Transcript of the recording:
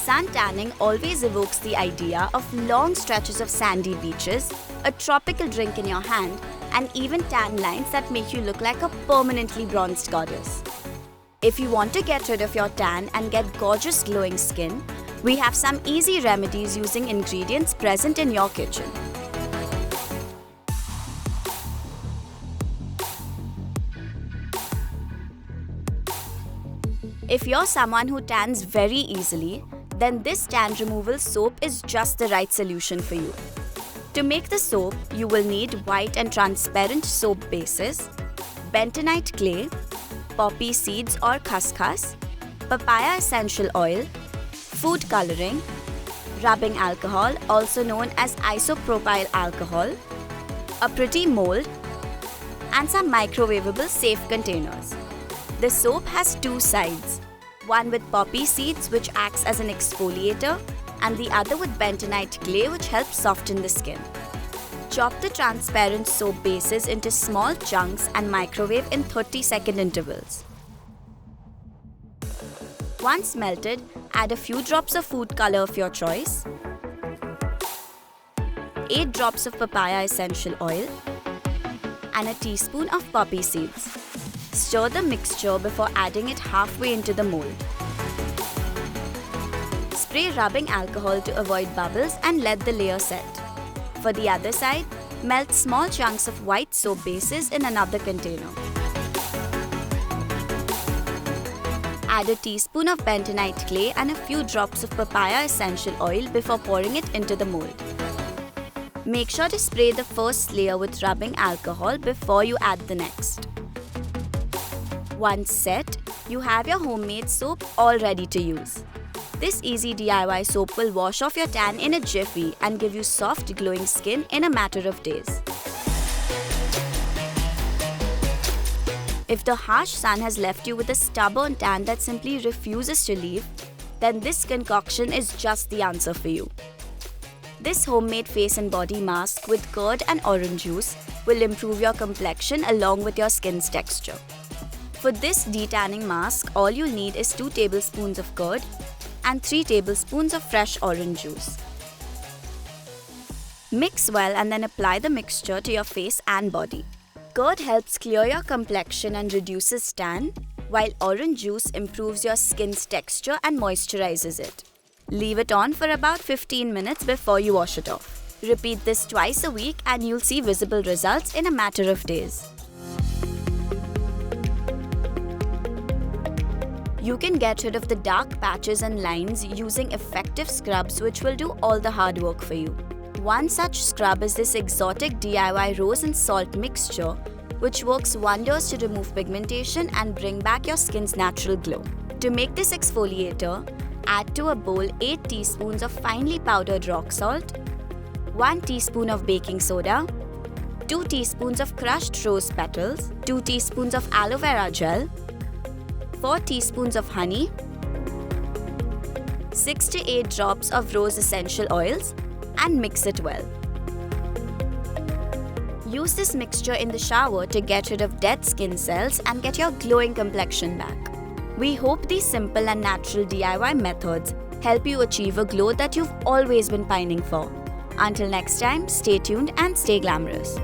Sun tanning always evokes the idea of long stretches of sandy beaches, a tropical drink in your hand, and even tan lines that make you look like a permanently bronzed goddess. If you want to get rid of your tan and get gorgeous glowing skin, we have some easy remedies using ingredients present in your kitchen. If you're someone who tans very easily, then this tan removal soap is just the right solution for you. To make the soap, you will need white and transparent soap bases, bentonite clay, poppy seeds or khaskhas, papaya essential oil, food coloring, rubbing alcohol also known as isopropyl alcohol, a pretty mold, and some microwavable safe containers. The soap has two sides, one with poppy seeds which acts as an exfoliator and the other with bentonite clay which helps soften the skin. Chop the transparent soap bases into small chunks and microwave in 30-second intervals. Once melted, add a few drops of food color of your choice, 8 drops of papaya essential oil, and a teaspoon of poppy seeds. Stir the mixture before adding it halfway into the mold. Spray rubbing alcohol to avoid bubbles and let the layer set. For the other side, melt small chunks of white soap bases in another container. Add a teaspoon of bentonite clay and a few drops of papaya essential oil before pouring it into the mold. Make sure to spray the first layer with rubbing alcohol before you add the next. Once set, you have your homemade soap all ready to use. This easy DIY soap will wash off your tan in a jiffy and give you soft, glowing skin in a matter of days. If the harsh sun has left you with a stubborn tan that simply refuses to leave, then this concoction is just the answer for you. This homemade face and body mask with curd and orange juice will improve your complexion along with your skin's texture. For this detanning mask, all you'll need is 2 tablespoons of curd and 3 tablespoons of fresh orange juice. Mix well and then apply the mixture to your face and body. Curd helps clear your complexion and reduces tan, while orange juice improves your skin's texture and moisturizes it. Leave it on for about 15 minutes before you wash it off. Repeat this twice a week and you'll see visible results in a matter of days. You can get rid of the dark patches and lines using effective scrubs which will do all the hard work for you. One such scrub is this exotic DIY rose and salt mixture which works wonders to remove pigmentation and bring back your skin's natural glow. To make this exfoliator, add to a bowl 8 teaspoons of finely powdered rock salt, 1 teaspoon of baking soda, 2 teaspoons of crushed rose petals, 2 teaspoons of aloe vera gel, 4 teaspoons of honey, 6 to 8 drops of rose essential oils, and mix it well. Use this mixture in the shower to get rid of dead skin cells and get your glowing complexion back. We hope these simple and natural DIY methods help you achieve a glow that you've always been pining for. Until next time, stay tuned and stay glamorous.